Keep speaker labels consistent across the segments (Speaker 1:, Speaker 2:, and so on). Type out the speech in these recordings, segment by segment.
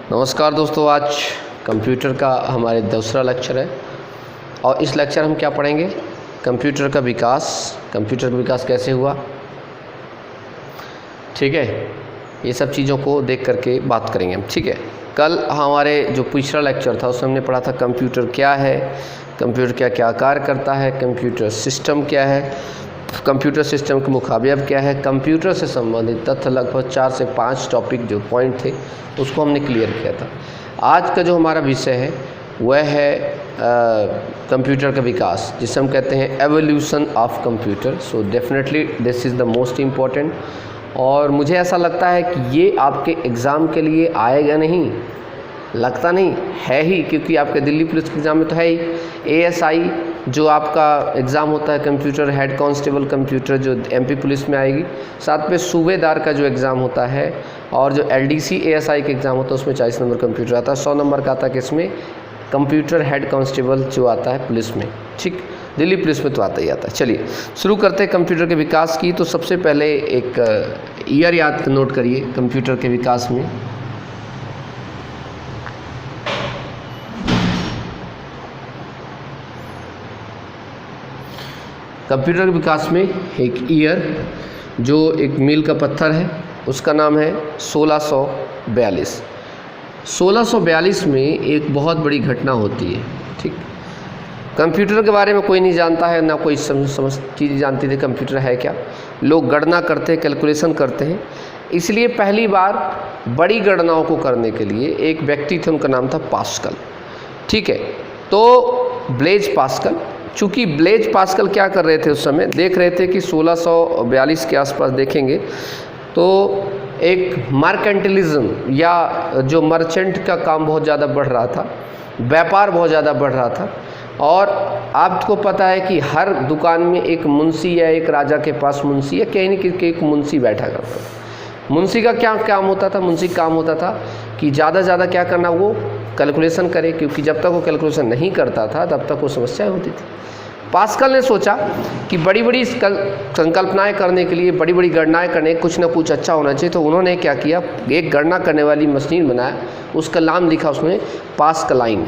Speaker 1: नमस्कार दोस्तों, आज कंप्यूटर का हमारे दूसरा लेक्चर है और इस लेक्चर हम क्या पढ़ेंगे? कंप्यूटर का विकास। कंप्यूटर का विकास कैसे हुआ, ठीक है, ये सब चीज़ों को देख करके बात करेंगे हम। ठीक है, कल हमारे जो पिछला लेक्चर था उसमें हमने पढ़ा था कंप्यूटर क्या है, कंप्यूटर क्या क्या कार्य करता है, कंप्यूटर सिस्टम क्या है, कंप्यूटर सिस्टम के मुख्य क्या है, कंप्यूटर से संबंधित तथ्य लगभग 4 से 5 टॉपिक जो पॉइंट थे उसको हमने क्लियर किया था। आज का जो हमारा विषय है वह है कंप्यूटर का विकास, जिसे हम कहते हैं evolution of computer. So definitely this is the most important, और मुझे ऐसा लगता है कि ये आपके एग्ज़ाम के लिए आएगा नहीं, लगता नहीं है ही, क्योंकि आपके दिल्ली पुलिस के एग्ज़ाम में तो है ही। ASI जो आपका एग्ज़ाम होता है, कंप्यूटर हेड कांस्टेबल कंप्यूटर, जो MP पुलिस में आएगी, साथ में सूबेदार का जो एग्ज़ाम होता है, और जो LDC ASI का एग्ज़ाम होता है उसमें 40 नंबर कंप्यूटर आता है, 100 नंबर का आता है किसमें? कंप्यूटर हेड कांस्टेबल जो आता है पुलिस में। ठीक, दिल्ली पुलिस में तो आता ही आता है। चलिए शुरू करते हैं कंप्यूटर के विकास की। तो सबसे पहले एक ईयर याद नोट करिए कंप्यूटर के विकास में। कंप्यूटर के विकास में एक ईयर जो एक मील का पत्थर है उसका नाम है 1642। 1642 में एक बहुत बड़ी घटना होती है। ठीक, कंप्यूटर के बारे में कोई नहीं जानता है, ना कोई समझ चीज़ जानती थी कंप्यूटर है क्या। लोग गणना करते हैं, कैलकुलेशन करते हैं, इसलिए पहली बार बड़ी गणनाओं को करने के लिए एक व्यक्ति थे, उनका नाम था पास्कल। ठीक है, तो ब्लेज पास्कल, चूँकि ब्लेज पास्कल क्या कर रहे थे उस समय, देख रहे थे कि 1642 के आसपास देखेंगे तो एक मार्केंटलिज्म या जो मर्चेंट का काम बहुत ज़्यादा बढ़ रहा था, व्यापार बहुत ज़्यादा बढ़ रहा था। और आपको पता है कि हर दुकान में एक मुंशी या एक राजा के पास मुंशी या कहीं न कहीं एक मुंशी बैठा करता था। मुंशी का क्या काम होता था? मुंशी काम होता था कि ज़्यादा से ज़्यादा क्या करना, वो कैलकुलेशन करे, क्योंकि जब तक वो कैलकुलेशन नहीं करता था तब तक वो समस्याएं होती थी। पास्कल ने सोचा कि बड़ी बड़ी संकल्पनाएं करने के लिए, बड़ी बड़ी गणनाएं करने कुछ ना कुछ अच्छा होना चाहिए। तो उन्होंने क्या किया, एक गणना करने वाली मशीन बनाया, उसका नाम लिखा उसमें पास्कलाइन।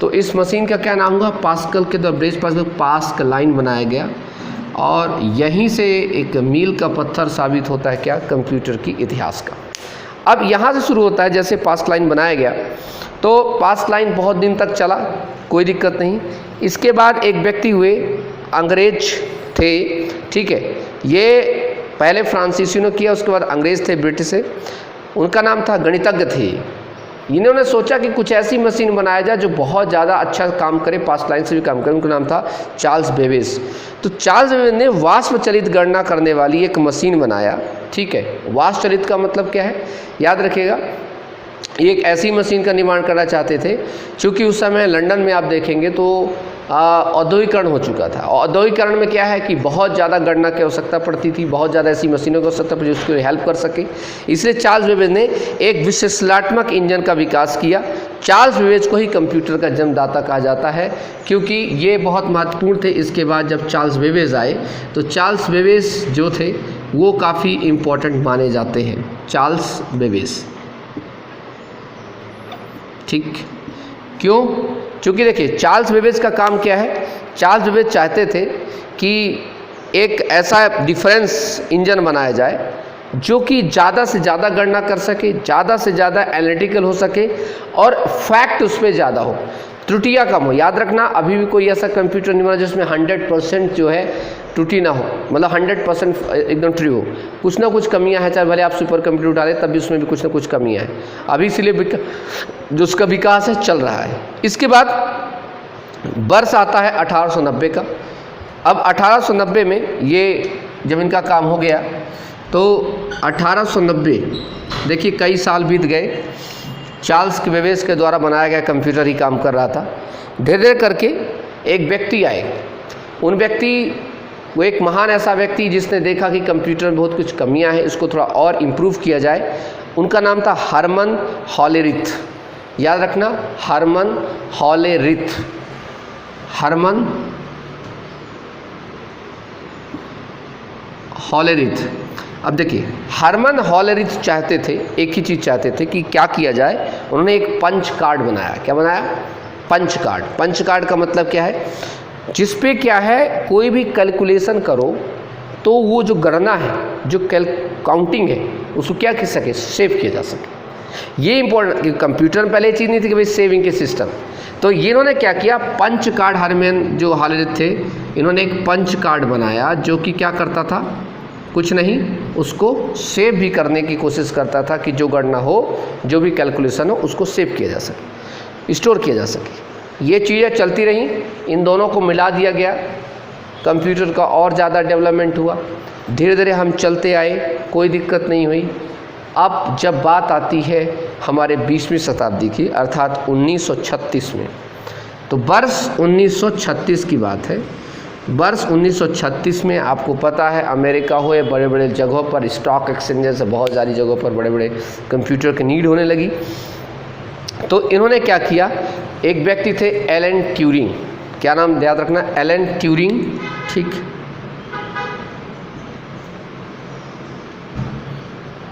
Speaker 1: तो इस मशीन का क्या नाम हुआ? पास्कल के द्वारा ब्लेज पास्कल पास्कलाइन बनाया गया, और यहीं से एक मील का पत्थर साबित होता है क्या? कंप्यूटर की इतिहास का। अब यहाँ से शुरू होता है, जैसे पास्कलाइन बनाया गया तो पास्कलाइन बहुत दिन तक चला, कोई दिक्कत नहीं। इसके बाद एक व्यक्ति हुए, अंग्रेज थे। ठीक है, ये पहले फ्रांसीसियों ने किया, उसके बाद अंग्रेज थे, ब्रिटिश से, उनका नाम था, गणितज्ञ थे। इन्होंने सोचा कि कुछ ऐसी मशीन बनाया जाए जो बहुत ज़्यादा अच्छा काम करे, पास्कलाइन से भी काम करे। उनका नाम था चार्ल्स बेबेज। तो चार्ल्स बेबेज ने वाष्प चलित गणना करने वाली एक मशीन बनाया। ठीक है, वाष्प चलित का मतलब क्या है, याद रखिएगा, एक ऐसी मशीन का निर्माण करना चाहते थे, क्योंकि उस समय लंदन में आप देखेंगे तो औद्योगिकरण हो चुका था। औद्योगिकरण में क्या है कि बहुत ज़्यादा गणना की आवश्यकता पड़ती थी, बहुत ज़्यादा ऐसी मशीनों की आवश्यकता पड़ी जिसको हेल्प कर सके। इसलिए चार्ल्स बेबेज ने एक विश्लेषणात्मक इंजन का विकास किया। चार्ल्स बेबेज को ही कंप्यूटर का जन्मदाता कहा जाता है, क्योंकि ये बहुत महत्वपूर्ण थे। इसके बाद जब चार्ल्स बेबेज आए तो चार्ल्स बेबेज जो थे वो काफ़ी इम्पोर्टेंट माने जाते हैं, चार्ल्स बेबेज। ठीक, क्यों? क्योंकि देखिए चार्ल्स बेबेज का काम क्या है, चार्ल्स बेबेज चाहते थे कि एक ऐसा डिफरेंस इंजन बनाया जाए जो कि ज़्यादा से ज़्यादा गणना कर सके, ज़्यादा से ज़्यादा एनालिटिकल हो सके, और फैक्ट उसमें ज़्यादा हो, त्रुटियाँ कम हो। याद रखना, अभी भी कोई ऐसा कंप्यूटर नहीं बना जिसमें 100% जो है त्रुटि ना हो, मतलब 100% एकदम ट्रू हो। कुछ ना कुछ कमियां हैं, चाहे भले आप सुपर कंप्यूटर डालें तब भी उसमें भी कुछ ना कुछ कमियां हैं। अभी इसलिए जो उसका विकास है चल रहा है। इसके बाद वर्ष आता है 1890 का। अब 1890 में ये जब इनका काम हो गया तो 1890, देखिए कई साल बीत गए, चार्ल्स बेबेज के द्वारा बनाया गया कंप्यूटर ही काम कर रहा था। धीरे धीरे करके एक व्यक्ति आए, उन व्यक्ति वो एक महान ऐसा व्यक्ति जिसने देखा कि कंप्यूटर में बहुत कुछ कमियां हैं, इसको थोड़ा और इम्प्रूव किया जाए। उनका नाम था हरमन हॉलेरिथ। याद रखना, हरमन हॉलेरिथ, हरमन हॉलेरिथ। अब देखिए, हरमन हॉलरिच चाहते थे, एक ही चीज़ चाहते थे कि क्या किया जाए। उन्होंने एक पंच कार्ड बनाया। क्या बनाया? Punch card. पंच कार्ड का मतलब क्या है? जिस पे क्या है, कोई भी कैलकुलेशन करो तो वो जो गणना है, जो काउंटिंग है, उसको क्या कर सके, सेव किया जा सके। ये इंपॉर्टेंट। कंप्यूटर में पहले ये चीज़ नहीं थी कि भाई सेविंग के सिस्टम। तो ये इन्होंने क्या किया, पंच कार्ड, हरमन जो हॉलरिच थे, इन्होंने एक पंच कार्ड बनाया जो कि क्या करता था, कुछ नहीं, उसको सेव भी करने की कोशिश करता था कि जो गणना हो, जो भी कैलकुलेशन हो, उसको सेव किया जा सके, स्टोर किया जा सके। ये चीज़ें चलती रहीं, इन दोनों को मिला दिया गया, कंप्यूटर का और ज़्यादा डेवलपमेंट हुआ। धीरे धीरे हम चलते आए, कोई दिक्कत नहीं हुई। अब जब बात आती है हमारे 20वीं शताब्दी की, अर्थात 1936 में, तो वर्ष 1936 की बात है। वर्ष 1936 में आपको पता है, अमेरिका हो या बड़े बड़े जगहों पर, स्टॉक एक्सचेंज से बहुत सारी जगहों पर बड़े बड़े कंप्यूटर की नीड होने लगी। तो इन्होंने क्या किया, एक व्यक्ति थे एलन ट्यूरिंग। क्या नाम याद रखना, एलन ट्यूरिंग। ठीक,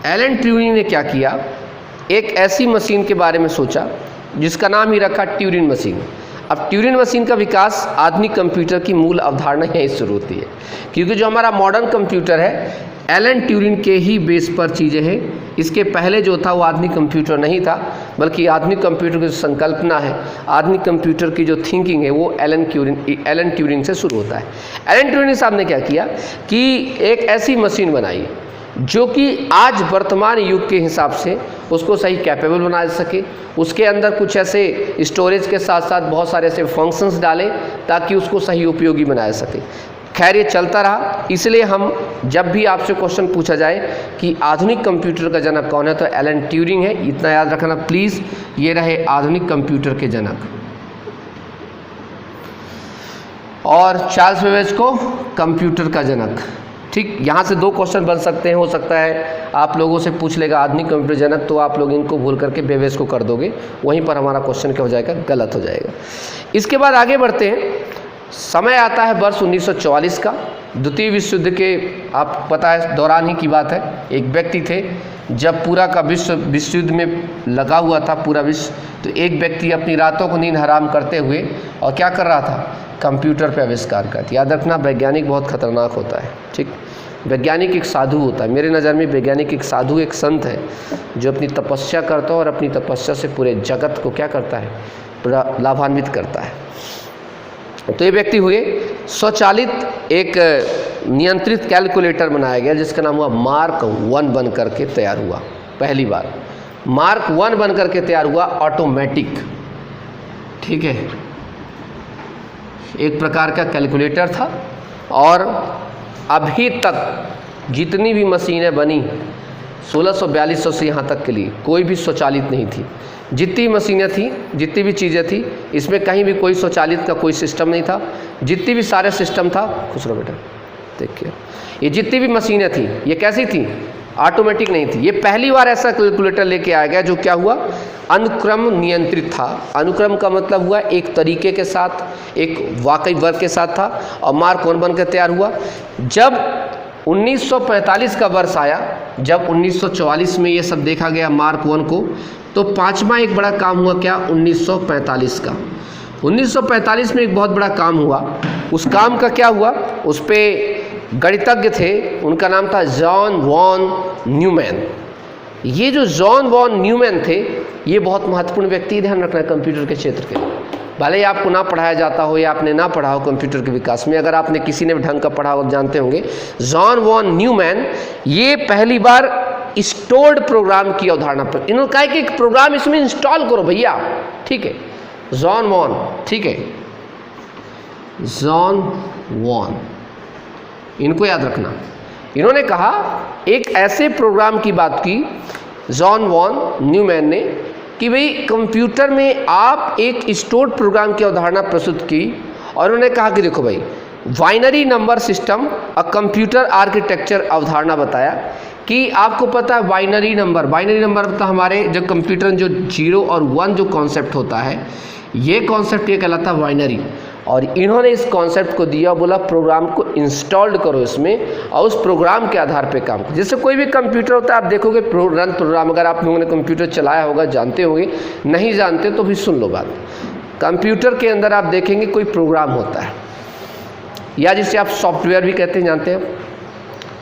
Speaker 1: एलन ट्यूरिंग ने क्या किया, एक ऐसी मशीन के बारे में सोचा जिसका नाम ही रखा ट्यूरिंग मशीन। अब ट्यूरिंग मशीन का विकास आधुनिक कंप्यूटर की मूल अवधारणा यहीं शुरू होती है, क्योंकि जो हमारा मॉडर्न कंप्यूटर है, एलन ट्यूरिंग के ही बेस पर चीज़ें हैं। इसके पहले जो था वो आधुनिक कंप्यूटर नहीं था, बल्कि आधुनिक कंप्यूटर की जो संकल्पना है, आधुनिक कंप्यूटर की जो थिंकिंग है, वो एलन ट्यूरिंग से शुरू होता है। एलन ट्यूरिंग साहब ने क्या किया कि एक ऐसी मशीन बनाई जो कि आज वर्तमान युग के हिसाब से उसको सही कैपेबल बना सके, उसके अंदर कुछ ऐसे स्टोरेज के साथ साथ बहुत सारे ऐसे फंक्शंस डाले ताकि उसको सही उपयोगी बना सके। खैर ये चलता रहा, इसलिए हम जब भी आपसे क्वेश्चन पूछा जाए कि आधुनिक कंप्यूटर का जनक कौन है, तो एलन ट्यूरिंग है, इतना याद रखना प्लीज़। ये रहे आधुनिक कंप्यूटर के जनक। और चार्ल्स बेबेज को कंप्यूटर का जनक। ठीक, यहाँ से 2 क्वेश्चन बन सकते हैं। हो सकता है आप लोगों से पूछ लेगा आधुनिक कंप्यूटर जनक, तो आप लोग इनको भूल करके बेबेज को कर दोगे, वहीं पर हमारा क्वेश्चन क्या हो जाएगा, गलत हो जाएगा। इसके बाद आगे बढ़ते हैं। समय आता है वर्ष 1944 का, द्वितीय विश्व युद्ध के, आप पता है, दौरान ही की बात है। एक व्यक्ति थे, जब पूरा का विश्व युद्ध में लगा हुआ था पूरा विश्व, तो एक व्यक्ति अपनी रातों को नींद हराम करते हुए और क्या कर रहा था, कंप्यूटर पे आविष्कार कर। याद रखना, वैज्ञानिक बहुत खतरनाक होता है। ठीक, वैज्ञानिक एक साधु होता है। मेरे नज़र में वैज्ञानिक एक साधु, एक संत है जो अपनी तपस्या करता है और अपनी तपस्या से पूरे जगत को क्या करता है, पूरा लाभान्वित करता है। तो ये व्यक्ति हुए, स्वचालित एक नियंत्रित कैलकुलेटर बनाया गया जिसका नाम हुआ मार्क 1 बन करके तैयार हुआ। पहली बार मार्क 1 बन करके तैयार हुआ, ऑटोमेटिक। ठीक है, एक प्रकार का कैलकुलेटर था। और अभी तक जितनी भी मशीनें बनी 1642 से यहाँ तक के लिए कोई भी स्वचालित नहीं थी। जितनी मशीनें थी, जितनी भी चीज़ें थी, इसमें कहीं भी कोई स्वचालित का कोई सिस्टम नहीं था। जितनी भी सारे सिस्टम था, खुश रहो बेटा, देखिए, ये जितनी भी मशीनें थी, ये कैसी थी, ऑटोमेटिक नहीं थी। ये पहली बार ऐसा कैलकुलेटर लेके आया गया जो क्या हुआ, अनुक्रम नियंत्रित था। अनुक्रम का मतलब हुआ एक तरीके के साथ, एक वाकई वर्ग के साथ था, और मार्क 1 बनकर तैयार हुआ। जब 1945 का वर्ष आया, जब 1944 में ये सब देखा गया मार्क 1 को, तो 5वां एक बड़ा काम हुआ, क्या, 1945 का। 1945 में एक बहुत बड़ा काम हुआ। उस काम का क्या हुआ, उस पर गणितज्ञ थे, उनका नाम था जॉन वॉन न्यूमैन। ये जो जॉन वॉन न्यूमैन थे, ये बहुत महत्वपूर्ण व्यक्ति, ध्यान रखना, कंप्यूटर के क्षेत्र के। भले ही आपको ना पढ़ाया जाता हो या आपने ना पढ़ा हो कंप्यूटर के विकास में, अगर आपने किसी ने ढंग का पढ़ा हो जानते होंगे, जॉन वॉन न्यूमैन ये पहली बार स्टोर्ड प्रोग्राम की अवधारणा पर, इन्होंने कहा कि एक प्रोग्राम इसमें इंस्टॉल करो भैया। ठीक है, जॉन वॉन, ठीक है, जॉन वॉन, इनको याद रखना। इन्होंने कहा, एक ऐसे प्रोग्राम की बात की जॉन वॉन न्यूमैन ने कि भाई कंप्यूटर में आप एक स्टोर्ड प्रोग्राम की अवधारणा प्रस्तुत की, और उन्होंने कहा कि देखो भाई, बाइनरी नंबर सिस्टम और कंप्यूटर आर्किटेक्चर अवधारणा बताया कि आपको पता है बाइनरी नंबर मतलब हमारे जो कंप्यूटर जो 0 और 1 जो कॉन्सेप्ट होता है, ये कॉन्सेप्ट ये कहलाता है बाइनरी। और इन्होंने इस कॉन्सेप्ट को दिया, बोला प्रोग्राम को इंस्टॉल्ड करो इसमें और उस प्रोग्राम के आधार पे काम करो। जैसे कोई भी कंप्यूटर होता है, आप देखोगे रन प्रोग्राम, अगर आप लोगों ने कंप्यूटर चलाया होगा जानते होंगे, नहीं जानते तो भी सुन लो बात। कंप्यूटर के अंदर आप देखेंगे कोई प्रोग्राम होता है, या जिसे आप सॉफ्टवेयर भी कहते हैं, जानते हैं।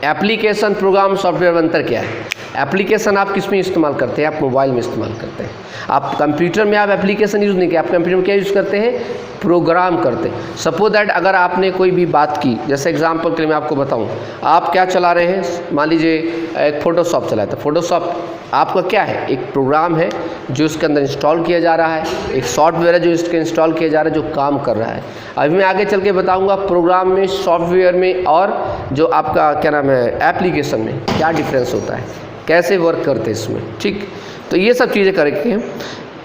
Speaker 1: एप्लीकेशन, प्रोग्राम, सॉफ्टवेयर में अंतर क्या है? एप्लीकेशन आप किस में इस्तेमाल करते हैं? आप मोबाइल में इस्तेमाल करते हैं। आप कंप्यूटर में आप एप्लीकेशन यूज़ नहीं किया, आप कंप्यूटर में क्या यूज़ करते हैं? प्रोग्राम करते हैं। सपोज दैट अगर आपने कोई भी बात की, जैसे एग्जांपल के लिए मैं आपको बताऊं, आप क्या चला रहे हैं, मान लीजिए एक फ़ोटोशॉप चलाया था। फ़ोटोशॉप आपका क्या है? एक प्रोग्राम है जो इसके अंदर इंस्टॉल किया जा रहा है, एक सॉफ्टवेयर है जो इसके इंस्टॉल किया जा रहा है, जो काम कर रहा है। अभी मैं आगे चल के बताऊँगा प्रोग्राम में, सॉफ्टवेयर में और जो आपका क्या नाम है एप्लीकेशन में क्या डिफरेंस होता है, कैसे वर्क करते हैं इसमें, ठीक। तो ये सब चीज़ें करके हैं।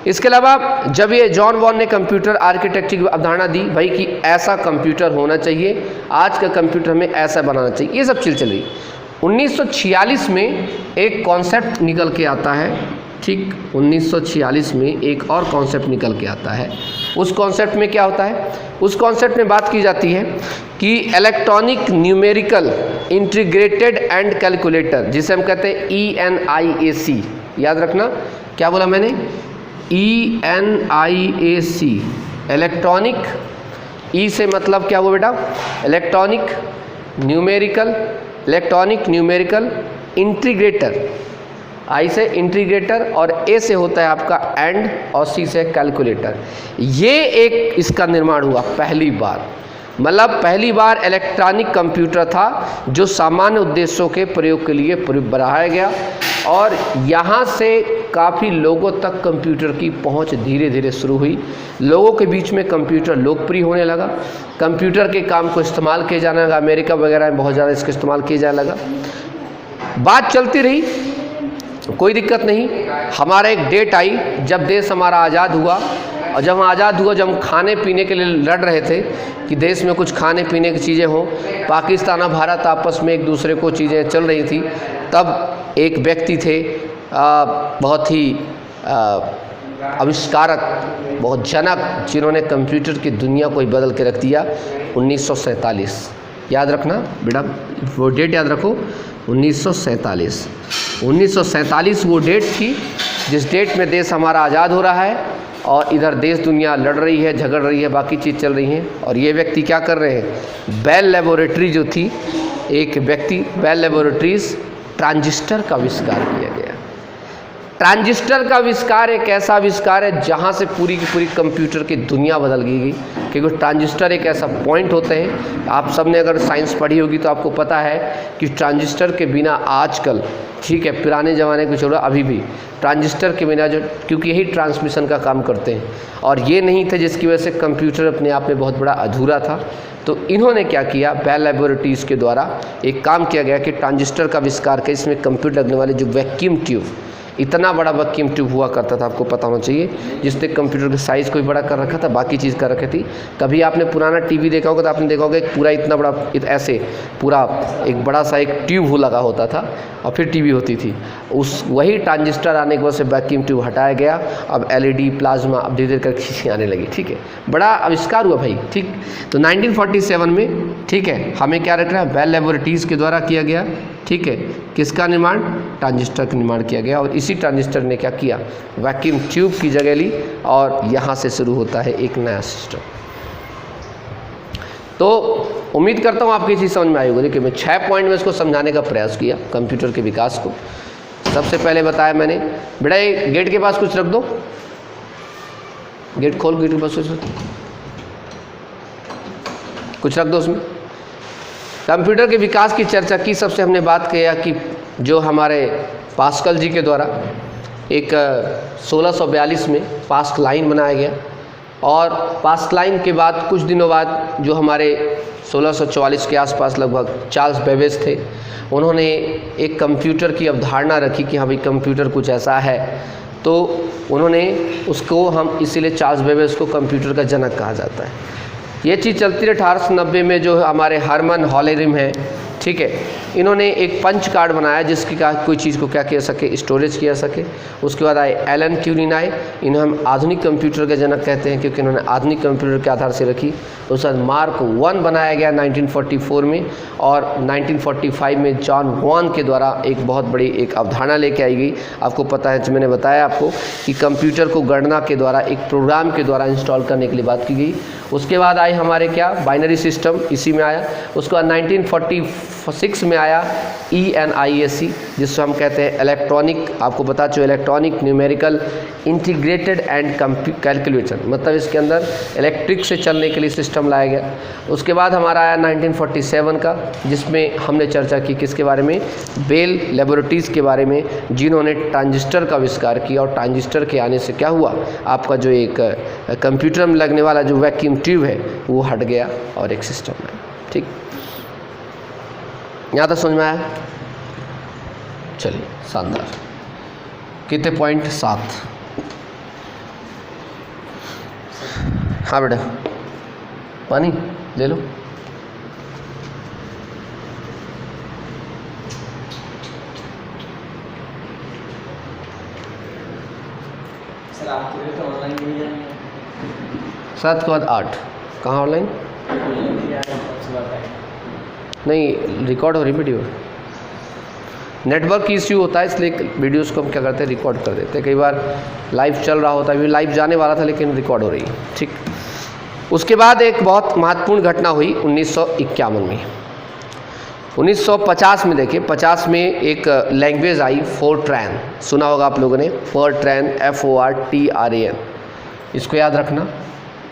Speaker 1: इसके अलावा जब ये जॉन वॉन ने कंप्यूटर आर्किटेक्चर की अवधारणा दी भाई कि ऐसा कंप्यूटर होना चाहिए, आज का कंप्यूटर हमें ऐसा बनाना चाहिए, ये सब चीज़ चल रही। 1946 में एक कॉन्सेप्ट निकल के आता है, ठीक। 1946 में एक और कॉन्सेप्ट निकल के आता है। उस कॉन्सेप्ट में क्या होता है? उस कॉन्सेप्ट में बात की जाती है कि electronic numerical integrated and calculator, जिसे हम कहते हैं ENIAC। याद रखना, क्या बोला मैंने? ENIAC, इलेक्ट्रॉनिक, ई से मतलब क्या हुआ बेटा? इलेक्ट्रॉनिक न्यूमेरिकल इंटीग्रेटर, आई से इंटीग्रेटर और ए से होता है आपका एंड और सी से कैलकुलेटर। ये एक इसका निर्माण हुआ पहली बार, मतलब पहली बार इलेक्ट्रॉनिक कंप्यूटर था जो सामान्य उद्देश्यों के प्रयोग के लिए बढ़ाया गया, और यहाँ से काफ़ी लोगों तक कंप्यूटर की पहुँच धीरे धीरे शुरू हुई। लोगों के बीच में कंप्यूटर लोकप्रिय होने लगा, कंप्यूटर के काम को इस्तेमाल किया जाने लगा, अमेरिका वगैरह में बहुत ज़्यादा इसका इस्तेमाल किया जाने लगा। बात चलती रही, कोई दिक्कत नहीं। हमारा एक डेट आई जब देश हमारा आज़ाद हुआ, और जब हम आज़ाद हुआ, जब हम खाने पीने के लिए लड़ रहे थे कि देश में कुछ खाने पीने की चीज़ें हों, पाकिस्तान और भारत आपस में एक दूसरे को चीज़ें चल रही थी, तब एक व्यक्ति थे बहुत ही आविष्कारक, बहुत जनक, जिन्होंने कंप्यूटर की दुनिया को ही बदल के रख दिया। 1947 याद रखना बेटा, वो डेट याद रखो, 1947 वो डेट थी जिस डेट में देश हमारा आज़ाद हो रहा है, और इधर देश दुनिया लड़ रही है, झगड़ रही है, बाकी चीज़ चल रही हैं। और ये व्यक्ति क्या कर रहे हैं? बेल लेबोरेटरी जो थी, एक व्यक्ति, बेल लेबोरेटरीज, ट्रांजिस्टर का आविष्कार किया गया। ट्रांजिस्टर का आविष्कार एक ऐसा आविष्कार है जहाँ से पूरी की पूरी कंप्यूटर की दुनिया बदल गई, क्योंकि ट्रांजिस्टर एक ऐसा पॉइंट होते हैं, आप सब ने अगर साइंस पढ़ी होगी तो आपको पता है कि ट्रांजिस्टर के बिना आजकल, ठीक है, पुराने ज़माने को छोड़ो, अभी भी ट्रांजिस्टर के बिना जो, क्योंकि यही ट्रांसमिशन का काम करते हैं, और ये नहीं थे जिसकी वजह से कंप्यूटर अपने आप में बहुत बड़ा अधूरा था। तो इन्होंने क्या किया, बेल लेबोरेटरीज के द्वारा एक काम किया गया कि ट्रांजिस्टर का आविष्कार किया, इसमें कंप्यूटर लगने वाले जो वैक्यूम ट्यूब, इतना बड़ा वैक्यूम ट्यूब हुआ करता था, आपको पता होना चाहिए, जिसने कंप्यूटर के साइज़ को भी बड़ा कर रखा था, बाकी चीज़ कर रखी थी। कभी आपने पुराना टीवी देखा होगा तो आपने देखा होगा एक पूरा इतना बड़ा, ऐसे पूरा एक बड़ा सा एक ट्यूब लगा होता था और फिर टीवी होती थी। उस वही ट्रांजिस्टर आने के बाद से वैक्यूम ट्यूब हटाया गया, अब LED, प्लाज्मा, अब धीरे धीरे कर खींची आने लगी, ठीक है, बड़ा आविष्कार हुआ भाई, ठीक। तो 1947 में, ठीक है, हमें क्या रखना है, बेल लेबोरेटरीज के द्वारा किया गया, ठीक है, किसका निर्माण? ट्रांजिस्टर का निर्माण किया गया, और इसी ट्रांजिस्टर ने क्या किया, वैक्यूम ट्यूब की जगह ली, और यहाँ से शुरू होता है एक नया सिस्टम। तो उम्मीद करता हूँ आपकी चीज़ समझ में आई होगी। देखिए मैं 6 पॉइंट में इसको समझाने का प्रयास किया, कंप्यूटर के विकास को। सबसे पहले बताया मैंने, बेटा ये गेट के पास कुछ रख दो, गेट खोल, गेट के पास कुछ रख दो, उसमें कंप्यूटर के विकास की चर्चा की। सबसे हमने बात किया कि जो हमारे पास्कल जी के द्वारा एक 1642 में पास्क लाइन बनाया गया, और पास्क लाइन के बाद कुछ दिनों बाद जो हमारे 1644 के आसपास लगभग चार्ल्स बेबेज थे, उन्होंने एक कंप्यूटर की अवधारणा रखी कि हाँ भाई कंप्यूटर कुछ ऐसा है। तो उन्होंने उसको, हम इसीलिए चार्ल्स बेबेज को कंप्यूटर का जनक कहा जाता है। ये चीज़ चलती रही 1890 में, जो हमारे हरमन हॉलेरिम है, ठीक है। इन्होंने एक पंच कार्ड बनाया जिसकी कोई चीज़ को क्या किया सके, स्टोरेज किया सके। उसके बाद आए एलन ट्यूरिंग आए, इन्हें हम आधुनिक कंप्यूटर के जनक कहते हैं क्योंकि इन्होंने आधुनिक कंप्यूटर के आधार से रखी। उसके बाद मार्क 1 बनाया गया 1944 में, और 1945 में जॉन वॉन के द्वारा एक बहुत बड़ी एक अवधारणा लेके आई गई। आपको पता है, मैंने बताया आपको कि कंप्यूटर को गणना के द्वारा एक प्रोग्राम के द्वारा इंस्टॉल करने के लिए बात की गई। उसके बाद आए हमारे क्या, बाइनरी सिस्टम, इसी में आया। उसके बाद 1946 में आया ENIAC, जिसको हम कहते हैं इलेक्ट्रॉनिक, आपको बता चुके, electronic numerical integrated and calculator, मतलब इसके अंदर इलेक्ट्रिक से चलने के लिए सिस्टम लाया गया। उसके बाद हमारा आया 1947 का, जिसमें हमने चर्चा की किसके बारे में, बेल लेबोरेटरीज़ के बारे में, जिन्होंने ट्रांजिस्टर का आविष्कार किया। और ट्रांजिस्टर के आने से क्या हुआ, आपका जो एक कंप्यूटर में लगने वाला जो वैक्यूम ट्यूब है वो हट गया और एक सिस्टम है। ठीक, यहाँ तक समझ में आया? चलिए, शानदार। कितने पॉइंट? 7। हाँ बेटा, पानी ले लो।
Speaker 2: सर आपके लिए तो ऑनलाइन नहीं है।
Speaker 1: 7 के बाद 8 कहाँ ऑनलाइन? नहीं, रिकॉर्ड हो रही वीडियो। नेटवर्क की इश्यू होता है, इसलिए वीडियोस को हम क्या करते हैं, रिकॉर्ड कर देते हैं। कई बार लाइव चल रहा होता है, अभी लाइव जाने वाला था लेकिन रिकॉर्ड हो रही है। ठीक, उसके बाद एक बहुत महत्वपूर्ण घटना हुई 1951 में। 1950 में देखिए, 50 में एक लैंग्वेज आई फोरट्रैन, सुना होगा आप लोगों ने, फोरट्रैन, FORTRAN, इसको याद रखना।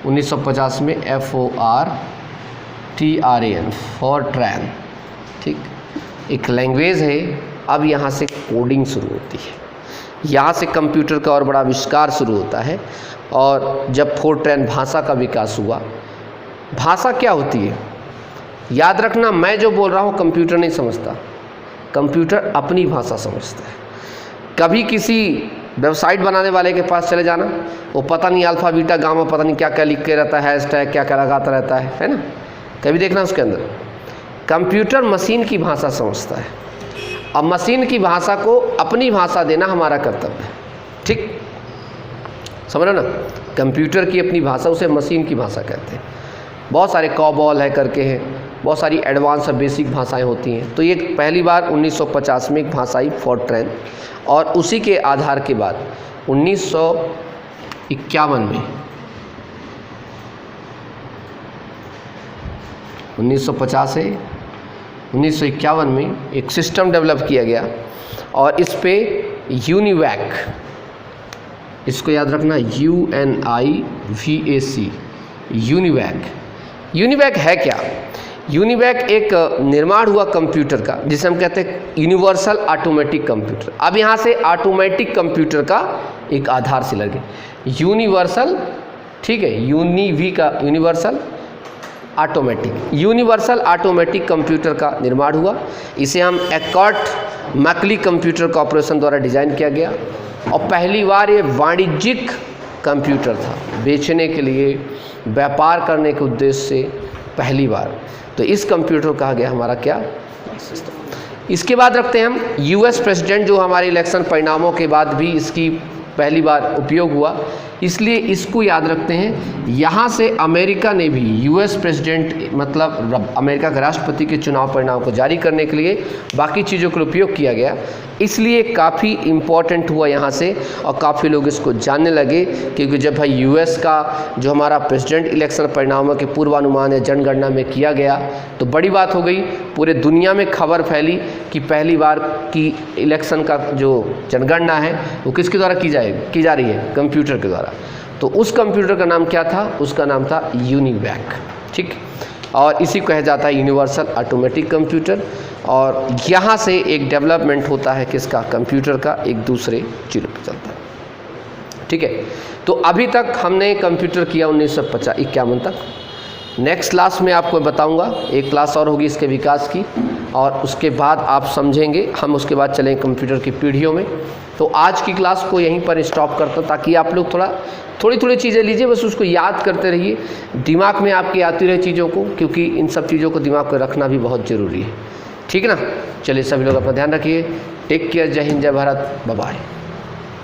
Speaker 1: 1950 में FORTRAN, फोरट्रैन, ठीक, एक लैंग्वेज है। अब यहाँ से कोडिंग शुरू होती है, यहाँ से कंप्यूटर का और बड़ा आविष्कार शुरू होता है। और जब फोरट्रैन भाषा का विकास हुआ, भाषा क्या होती है याद रखना, मैं जो बोल रहा हूँ कंप्यूटर नहीं समझता, कंप्यूटर अपनी भाषा समझता है। कभी किसी वेबसाइट बनाने वाले के पास चले जाना, वो पता नहीं अल्फ़ा बीटा गामा पता नहीं क्या क्या लिख के रहता है, हैशटैग क्या क्या लगाता रहता है ना, कभी देखना उसके अंदर। कंप्यूटर मशीन की भाषा समझता है, अब मशीन की भाषा को अपनी भाषा देना हमारा कर्तव्य है। ठीक, समझ रहे ना, कंप्यूटर की अपनी भाषा, उसे मशीन की भाषा कहते हैं। बहुत सारे कॉबॉल है करके हैं, बहुत सारी एडवांस और बेसिक भाषाएं होती हैं। तो ये पहली बार 1950 में एक भाषा आई फोरट्रैन, और उसी के आधार के बाद 1951 में 1950 से 1951 में एक सिस्टम डेवलप किया गया, और इस पे यूनिवैक, इसको याद रखना, UNIVAC, यूनिवैक है क्या? यूनिवैक एक निर्माण हुआ कंप्यूटर का, जिसे हम कहते हैं यूनिवर्सल ऑटोमेटिक कंप्यूटर। अब यहाँ से ऑटोमेटिक कंप्यूटर का एक आधार से लगे यूनिवर्सल, ठीक है, यूनिवी का यूनिवर्सल ऑटोमेटिक कंप्यूटर का निर्माण हुआ। इसे हम एकॉर्ड मैकली कंप्यूटर कॉर्पोरेशन द्वारा डिज़ाइन किया गया, और पहली बार ये वाणिज्यिक कंप्यूटर था, बेचने के लिए, व्यापार करने के उद्देश्य से पहली बार। तो इस कंप्यूटर को कहा गया हमारा क्या, सिस्टम। इसके बाद रखते हैं हम US प्रेसिडेंट, जो हमारे इलेक्शन परिणामों के बाद भी इसकी पहली बार उपयोग हुआ, इसलिए इसको याद रखते हैं। यहाँ से अमेरिका ने भी US प्रेसिडेंट, मतलब अमेरिका के राष्ट्रपति के चुनाव परिणाम को जारी करने के लिए बाकी चीज़ों का उपयोग किया गया, इसलिए काफ़ी इम्पॉर्टेंट हुआ यहाँ से, और काफ़ी लोग इसको जानने लगे। क्योंकि जब भाई US का जो हमारा प्रेसिडेंट इलेक्शन परिणामों के पूर्वानुमान या जनगणना में किया गया, तो बड़ी बात हो गई, पूरे दुनिया में खबर फैली कि पहली बार की इलेक्शन का जो जनगणना है वो किसके द्वारा की जा रही है, कंप्यूटर के द्वारा। तो उस कंप्यूटर का नाम क्या था, उसका नाम था यूनिवैक। ठीक, और इसी को कहा जाता है यूनिवर्सल ऑटोमेटिक कंप्यूटर। और यहाँ से एक डेवलपमेंट होता है किसका, कंप्यूटर का, एक दूसरे चीज़ों पर चलता है। ठीक है, तो अभी तक हमने कंप्यूटर किया 1951 तक। नेक्स्ट क्लास में आपको बताऊंगा, एक क्लास और होगी इसके विकास की, और उसके बाद आप समझेंगे। हम उसके बाद चलेंगे कंप्यूटर की पीढ़ियों में। तो आज की क्लास को यहीं पर स्टॉप करता हूँ, ताकि आप लोग थोड़ी चीज़ें लीजिए, बस उसको याद करते रहिए, दिमाग में आपकी आती रहे चीज़ों को, क्योंकि इन सब चीज़ों को दिमाग में रखना भी बहुत ज़रूरी है। ठीक है ना। चलिए सभी लोग अपना ध्यान रखिए। Take care. जय हिंद, जय भारत, बाय बाय।